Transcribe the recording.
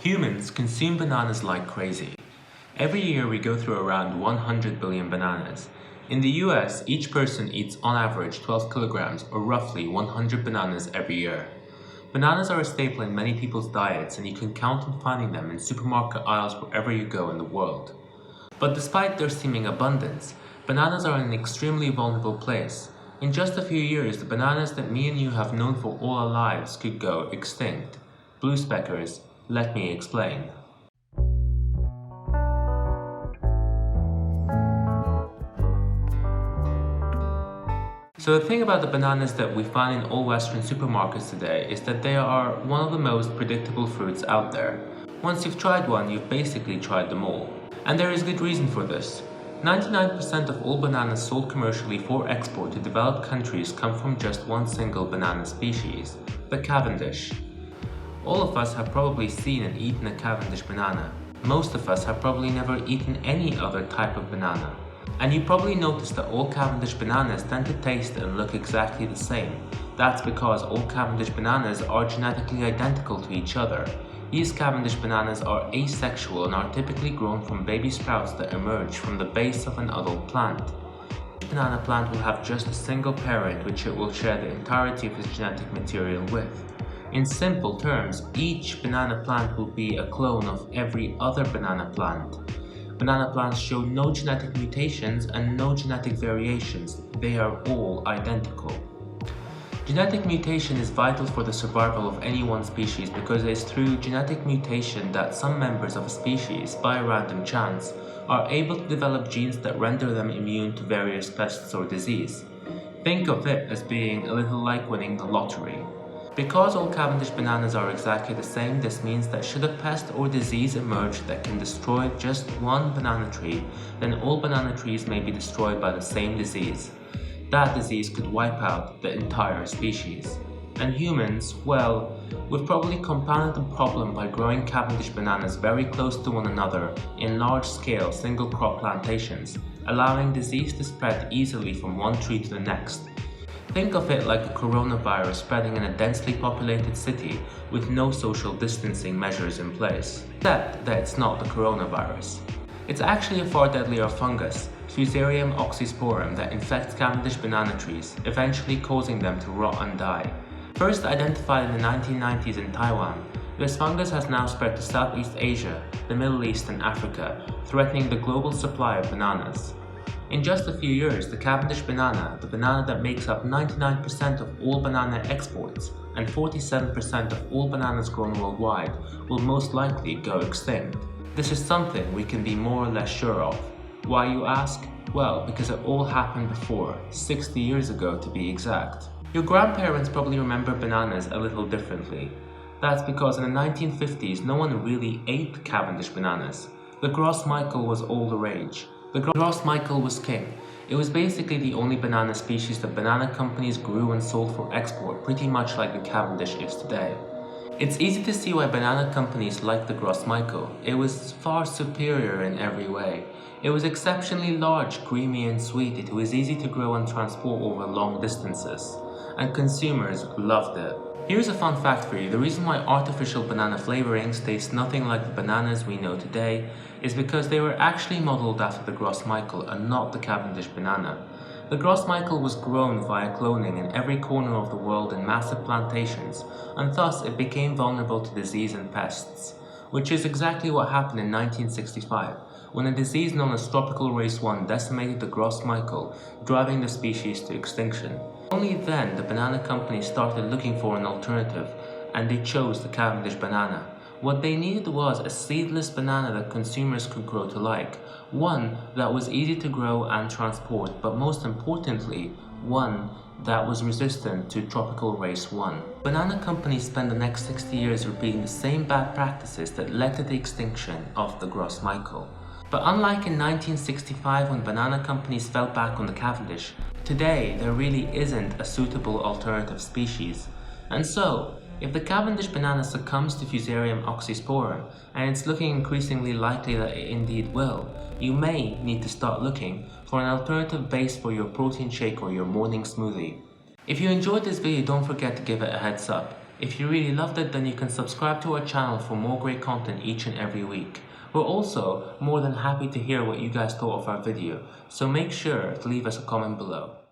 Humans consume bananas like crazy. Every year we go through around 100 billion bananas. In the US, each person eats on average 12 kilograms or roughly 100 bananas every year. Bananas are a staple in many people's diets, and you can count on finding them in supermarket aisles wherever you go in the world. But despite their seeming abundance, bananas are in an extremely vulnerable place. In just a few years, the bananas that me and you have known for all our lives could go extinct. Blue speckers, let me explain. So the thing about the bananas that we find in all Western supermarkets today is that they are one of the most predictable fruits out there. Once you've tried one, you've basically tried them all. And there is good reason for this. 99% of all bananas sold commercially for export to developed countries come from just one single banana species, the Cavendish. All of us have probably seen and eaten a Cavendish banana. Most of us have probably never eaten any other type of banana. And you probably noticed that all Cavendish bananas tend to taste and look exactly the same. That's because all Cavendish bananas are genetically identical to each other. These Cavendish bananas are asexual and are typically grown from baby sprouts that emerge from the base of an adult plant. Each banana plant will have just a single parent which it will share the entirety of its genetic material with. In simple terms, each banana plant will be a clone of every other banana plant. Banana plants show no genetic mutations and no genetic variations. They are all identical. Genetic mutation is vital for the survival of any one species because it is through genetic mutation that some members of a species, by a random chance, are able to develop genes that render them immune to various pests or disease. Think of it as being a little like winning the lottery. Because all Cavendish bananas are exactly the same, this means that should a pest or disease emerge that can destroy just one banana tree, then all banana trees may be destroyed by the same disease. That disease could wipe out the entire species. And humans, well, we've probably compounded the problem by growing Cavendish bananas very close to one another in large-scale single-crop plantations, allowing disease to spread easily from one tree to the next. Think of it like a coronavirus spreading in a densely populated city with no social distancing measures in place. Except that it's not the coronavirus. It's actually a far deadlier fungus, Fusarium oxysporum, that infects Cavendish banana trees, eventually causing them to rot and die. First identified in the 1990s in Taiwan, this fungus has now spread to Southeast Asia, the Middle East and Africa, threatening the global supply of bananas. In just a few years, the Cavendish banana, the banana that makes up 99% of all banana exports and 47% of all bananas grown worldwide, will most likely go extinct. This is something we can be more or less sure of. Why, you ask? Well, because it all happened before, 60 years ago to be exact. Your grandparents probably remember bananas a little differently. That's because in the 1950s, no one really ate Cavendish bananas. The Gros Michel was all the rage. The Gros Michel was king. It was basically the only banana species that banana companies grew and sold for export, pretty much like the Cavendish is today. It's easy to see why banana companies liked the Gros Michel. It was far superior in every way. It was exceptionally large, creamy and sweet. It was easy to grow and transport over long distances. And consumers loved it. Here's a fun fact for you. The reason why artificial banana flavorings taste nothing like the bananas we know today is because they were actually modeled after the Gros Michel and not the Cavendish banana. The Gros Michel was grown via cloning in every corner of the world in massive plantations, and thus it became vulnerable to disease and pests, which is exactly what happened in 1965, when a disease known as tropical race 1 decimated the Gros Michel, driving the species to extinction. Only then the banana companies started looking for an alternative, and they chose the Cavendish banana. What they needed was a seedless banana that consumers could grow to like, one that was easy to grow and transport, but most importantly, one that was resistant to tropical race 1. Banana companies spent the next 60 years repeating the same bad practices that led to the extinction of the Gros Michel. But unlike in 1965 when banana companies fell back on the Cavendish, today there really isn't a suitable alternative species. And so, if the Cavendish banana succumbs to Fusarium oxysporum, and it's looking increasingly likely that it indeed will, you may need to start looking for an alternative base for your protein shake or your morning smoothie. If you enjoyed this video, don't forget to give it a heads up. If you really loved it, then you can subscribe to our channel for more great content each and every week. We're also more than happy to hear what you guys thought of our video, so make sure to leave us a comment below.